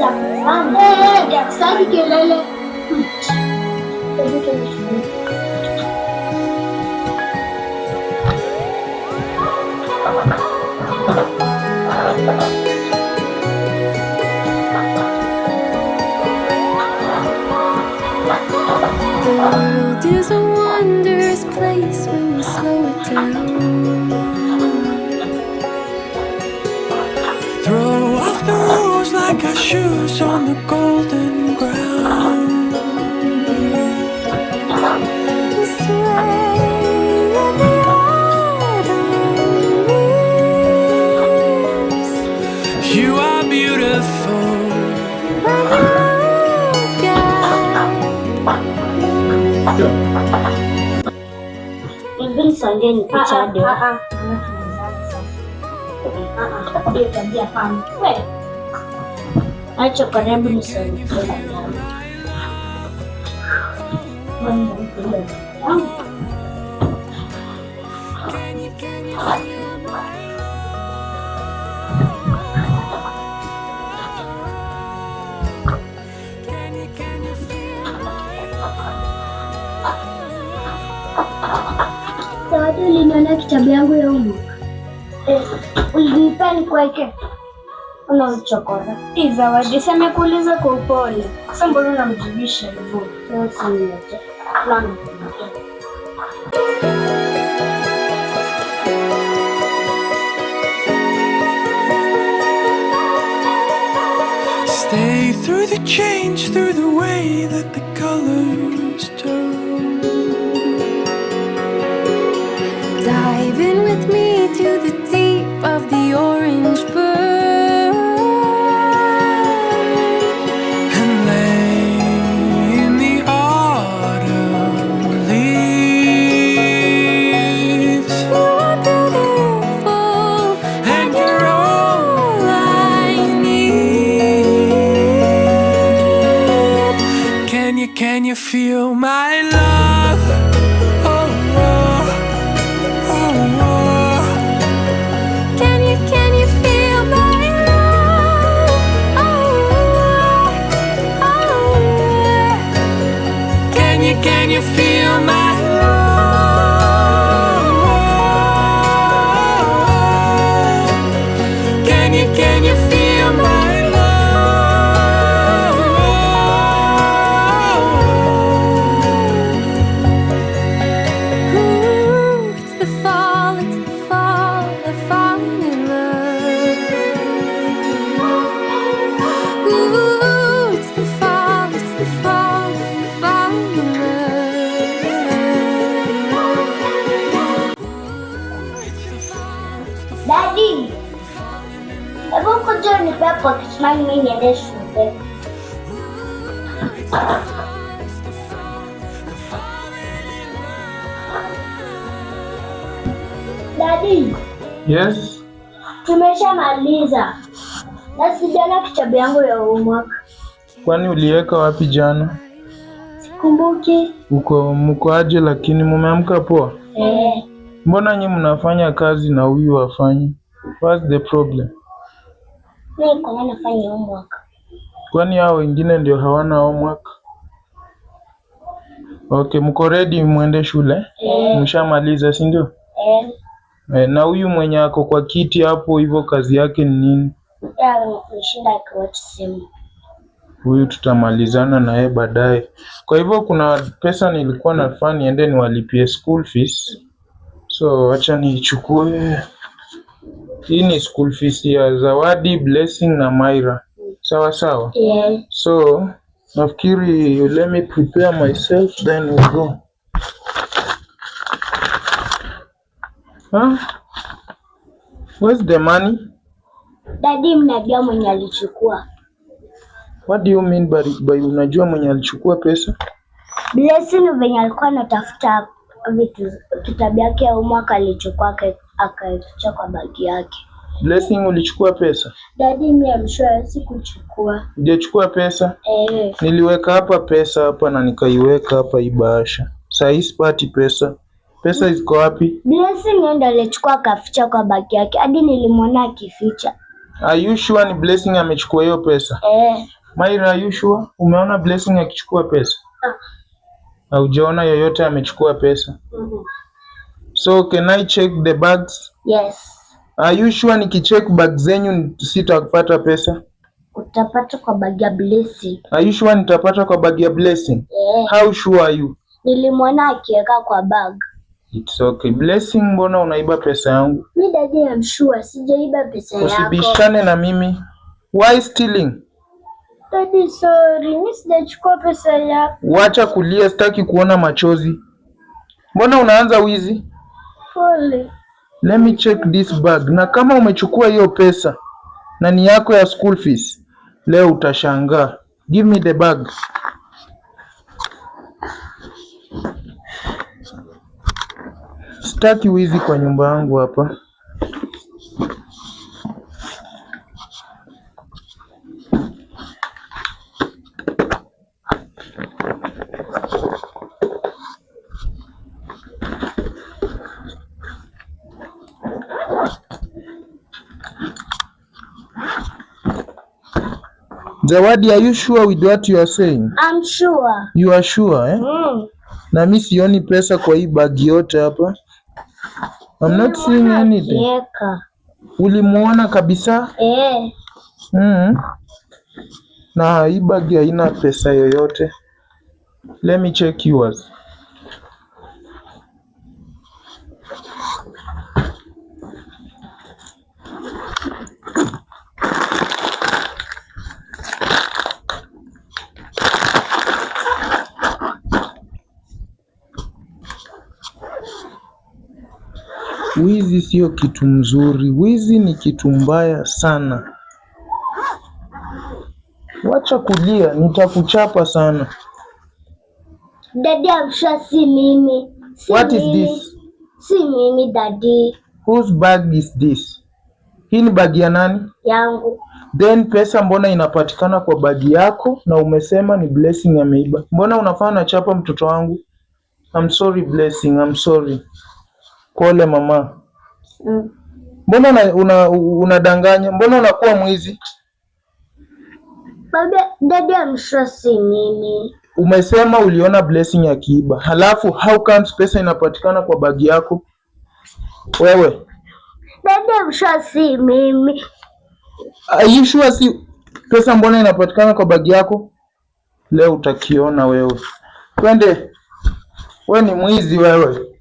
za kufanya. Daktari kelele. The world is a wondrous place when you slow it down. Throw off the rules like our shoes on the golden ground. Sway in the autumn leaves. You are beautiful. Mimi songe ni picha ndio. Ndio tabia pana. Wewe. Acha karibu nisonge. Zawadi, uliniona kitabu yangu ya homework? Ulinipa nikuweke. Unamchokora. Zawadi, sema kuuliza kwa upole. Sasa mbona unamjibisha hivyo? Sasa niache. Stay through the change, through the way that the colors turn. Dive in with me to the deep of the orange burn and lay in the autumn leaves. You are beautiful and you're all I need. Can you feel my love? Oh, oh. Can you feel my love? Can you feel my love? Can you feel my Daddy, hebu kuja nipe pocket money mimi niende shule. Daddy. Yes. Tumeshamaliza. Na sijana kitabu yangu ya homework. Kwani uliweka wapi jana? Sikumbuki. Mko aje lakini mumeamka poa? Mbona nyinyi mnafanya kazi na huyu hafanyi? What's the problem? Mimi kwa nini nafanya homework? Kwani hao wengine ndio hawana homework? Okay, mko ready muende shule? Mshamaliza, si ndio? Na huyu mwenye ako kwa kiti hapo hivyo kazi yake ni nini? Nishinda kwa simu. Huyu tutamalizana na yeye baadaye. Kwa hivyo kuna pesa nilikuwa nafaa niende niwalipie school fees. So acha nichukue. Hii ni school fees ya Zawadi, Blessing na Myra. Sawa sawa? So nafikiri let me prepare myself then we'll go. Where's the money? Daddy, mnajua mwenye alichukua. What do you mean by unajua mwenye alichukua pesa? Blessing venye alikuwa anatafuta vitu kitabu yake ya mwaka alichukua akaificha kwa bagi yake. Blessing, ulichukua pesa? Daddy, mimi amshua sikuchukua. Hujachukua pesa? Niliweka hapa pesa hapa na nikaiweka hapa hii bahasha. Sasa hii sipati pesa. Pesa ziko wapi? Blessing ndio alichukua akaficha kwa bagi yake. Hadi nilimwona akificha. Are you sure ni Blessing amechukua hiyo pesa? Maira, are you sure? Umeona Blessing akichukua pesa? Haujaona yoyote amechukua pesa? So can I check the bags? Yes. Are you sure nikicheck bag zenyu sitapata pesa? Utapata kwa bag ya Blessing. Are you sure nitapata kwa bag ya Blessing? How sure are you? Nilimwona akiweka kwa bag. It's okay. Blessing, mbona unaiba pesa yangu? Mi daddy, I'm sure sijaiba pesa yako. Usibishane na mimi. Why stealing? Daddy, sorry, mi sijachukua pesa yako. Wacha kulia, sitaki kuona machozi. Mbona unaanza wizi? Pole. Let me check this bag. Na kama umechukua hiyo pesa na ni yako ya school fees, leo utashangaa. Give me the bag. Sitaki wizi kwa nyumba yangu hapa. Zawadi, are you sure with what you are saying? I'm sure. You are sure, eh? Na mimi sioni pesa kwa hii bag yote hapa. I'm not seeing anything. Ulimuona kabisa? Na hii bag haina pesa yoyote. Let me check yours. Wizi sio kitu mzuri. Wizi ni kitu mbaya sana. Wacha kulia, nitakuchapa sana. Daddy, I'm sure si mimi. What is this? Si mimi, Daddy. Whose bag is this? Hii ni bagi ya nani? Yangu. Then pesa mbona inapatikana kwa bagi yako na umesema ni Blessing ameiba? Mbona unafanya unachapa mtoto wangu? I'm sorry Blessing, I'm sorry. Pole mama. Mbona unadanganya? Mbona unakuwa mwizi? Baba, Daddy, I'm sure si mimi. Umesema uliona Blessing akiiba. Halafu how comes pesa inapatikana kwa bagi yako? Wewe. Daddy, I'm sure si mimi. Are you sure si pesa mbona inapatikana kwa bagi yako? Leo utakiona wewe. Twende. Wewe ni mwizi wewe.